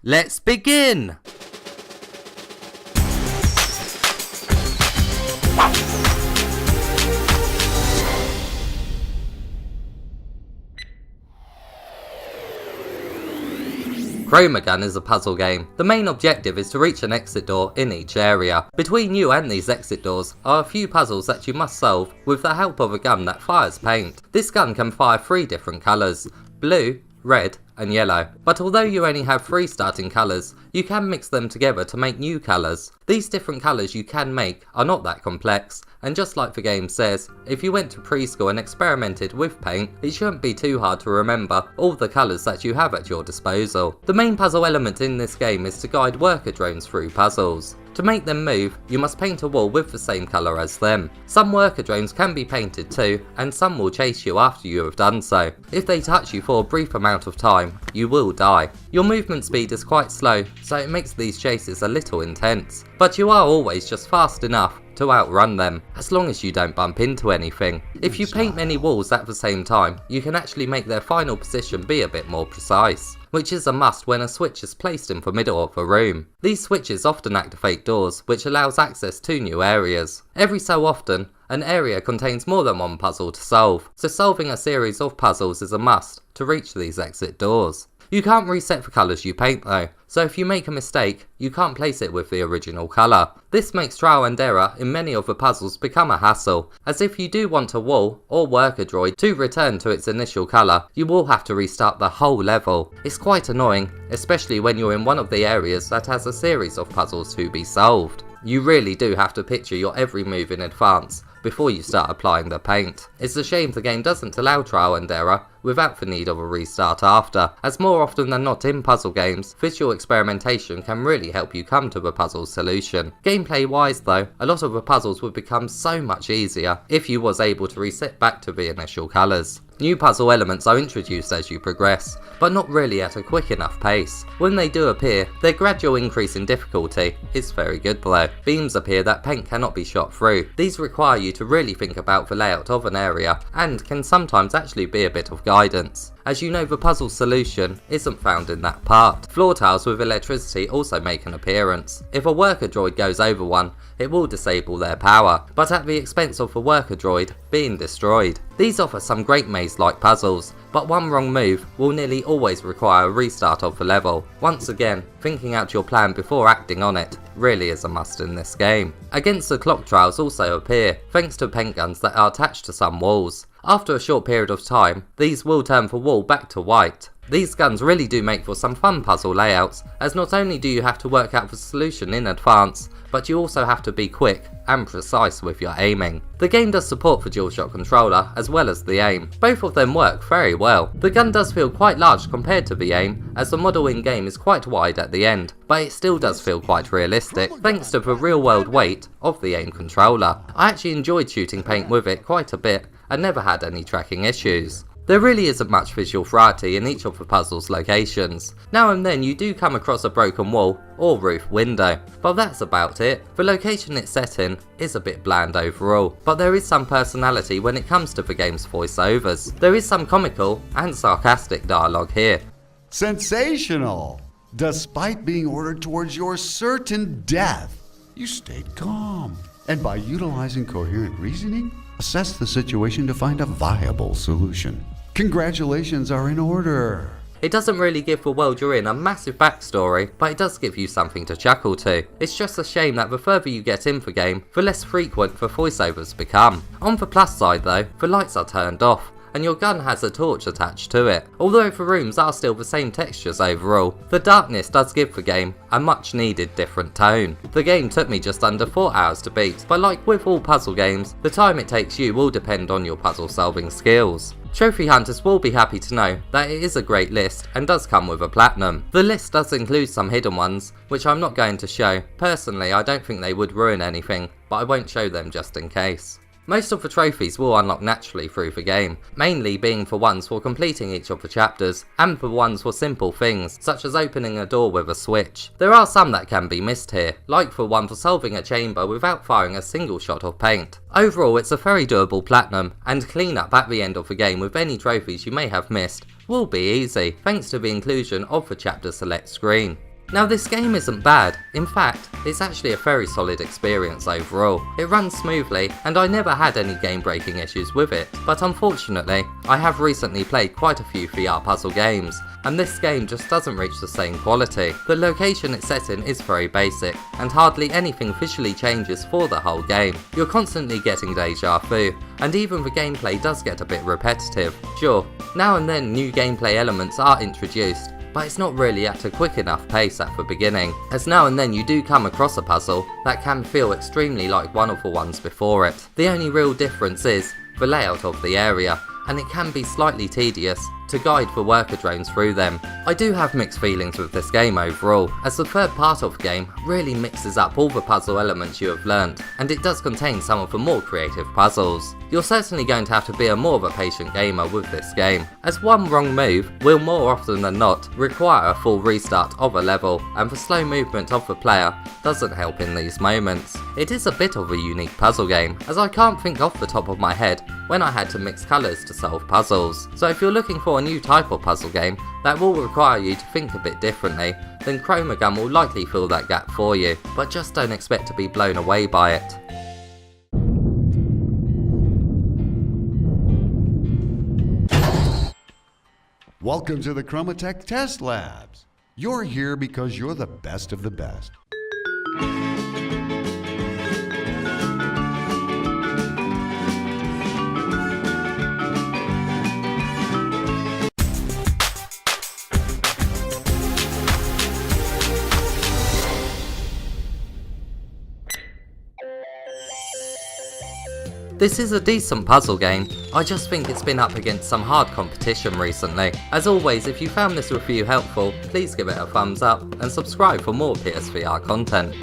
Let's begin! Chromagun is a puzzle game. The main objective is to reach an exit door in each area. Between you and these exit doors are a few puzzles that you must solve with the help of a gun that fires paint. This gun can fire 3 different colours: blue, red and yellow, but although you only have 3 starting colours, you can mix them together to make new colours. These different colours you can make are not that complex, and just like the game says, if you went to preschool and experimented with paint, it shouldn't be too hard to remember all the colours that you have at your disposal. The main puzzle element in this game is to guide worker drones through puzzles. To make them move, you must paint a wall with the same colour as them. Some worker drones can be painted too, and some will chase you after you have done so. If they touch you for a brief amount of time, you will die. Your movement speed is quite slow, so it makes these chases a little intense, but you are always just fast enough to outrun them, as long as you don't bump into anything. If you paint many walls at the same time, you can actually make their final position be a bit more precise, which is a must when a switch is placed in the middle of a room. These switches often activate doors, which allows access to new areas. Every so often, an area contains more than one puzzle to solve, so solving a series of puzzles is a must to reach these exit doors. You can't reset the colours you paint though, so if you make a mistake, you can't place it with the original colour. This makes trial and error in many of the puzzles become a hassle, as if you do want a wall or worker droid to return to its initial colour, you will have to restart the whole level. It's quite annoying, especially when you're in one of the areas that has a series of puzzles to be solved. You really do have to picture your every move in advance before you start applying the paint. It's a shame the game doesn't allow trial and error without the need of a restart after, as more often than not in puzzle games, visual experimentation can really help you come to the puzzle solution. Gameplay wise though, a lot of the puzzles would become so much easier if you was able to reset back to the initial colours. New puzzle elements are introduced as you progress, but not really at a quick enough pace. When they do appear, their gradual increase in difficulty is very good though. Beams appear that paint cannot be shot through. These require you to really think about the layout of an area, and can sometimes actually be a bit of guidance. As you know, the puzzle solution isn't found in that part. Floor tiles with electricity also make an appearance. If a worker droid goes over one, it will disable their power, but at the expense of the worker droid being destroyed. These offer some great maze-like puzzles, but one wrong move will nearly always require a restart of the level. Once again, thinking out your plan before acting on it really is a must in this game. Against the clock trials also appear, thanks to paint guns that are attached to some walls. After a short period of time, these will turn the wall back to white. These guns really do make for some fun puzzle layouts, as not only do you have to work out the solution in advance, but you also have to be quick and precise with your aiming. The game does support the DualShock controller as well as the aim. Both of them work very well. The gun does feel quite large compared to the aim, as the model in game is quite wide at the end, but it still does feel quite realistic thanks to the real world weight of the aim controller. I actually enjoyed shooting paint with it quite a bit and never had any tracking issues. There really isn't much visual variety in each of the puzzle's locations. Now and then you do come across a broken wall or roof window, but that's about it. The location it's set in is a bit bland overall, but there is some personality when it comes to the game's voiceovers. There is some comical and sarcastic dialogue here. Sensational! Despite being ordered towards your certain death, you stayed calm. And by utilizing coherent reasoning, assess the situation to find a viable solution. Congratulations are in order. It doesn't really give the world you're in a massive backstory, but it does give you something to chuckle to. It's just a shame that the further you get in the game, the less frequent the voiceovers become. On the plus side though, the lights are turned off, and your gun has a torch attached to it. Although the rooms are still the same textures overall, the darkness does give the game a much needed different tone. The game took me just under 4 hours to beat, but like with all puzzle games, the time it takes you will depend on your puzzle solving skills. Trophy hunters will be happy to know that it is a great list and does come with a platinum. The list does include some hidden ones, which I'm not going to show. Personally, I don't think they would ruin anything, but I won't show them just in case. Most of the trophies will unlock naturally through the game, mainly being for ones for completing each of the chapters, and for ones for simple things, such as opening a door with a switch. There are some that can be missed here, like for one for solving a chamber without firing a single shot of paint. Overall, it's a very doable platinum, and cleanup at the end of the game with any trophies you may have missed will be easy, thanks to the inclusion of the chapter select screen. Now this game isn't bad, in fact, it's actually a very solid experience overall. It runs smoothly and I never had any game breaking issues with it, but unfortunately, I have recently played quite a few VR puzzle games, and this game just doesn't reach the same quality. The location it's set in is very basic, and hardly anything visually changes for the whole game. You're constantly getting deja vu, and even the gameplay does get a bit repetitive. Sure, now and then new gameplay elements are introduced, but it's not really at a quick enough pace at the beginning, as now and then you do come across a puzzle that can feel extremely like one of the ones before it. The only real difference is the layout of the area, and it can be slightly tedious to guide the worker drones through them. I do have mixed feelings with this game overall, as the third part of the game really mixes up all the puzzle elements you have learnt, and it does contain some of the more creative puzzles. You're certainly going to have to be more of a patient gamer with this game, as one wrong move will more often than not require a full restart of a level, and the slow movement of the player doesn't help in these moments. It is a bit of a unique puzzle game, as I can't think off the top of my head when I had to mix colours to solve puzzles. So if you're looking for a new type of puzzle game that will require you to think a bit differently, then Chromagun will likely fill that gap for you, but just don't expect to be blown away by it. Welcome to the Chromatech Test Labs. You're here because you're the best of the best. This is a decent puzzle game, I just think it's been up against some hard competition recently. As always, if you found this review helpful, please give it a thumbs up and subscribe for more PSVR content.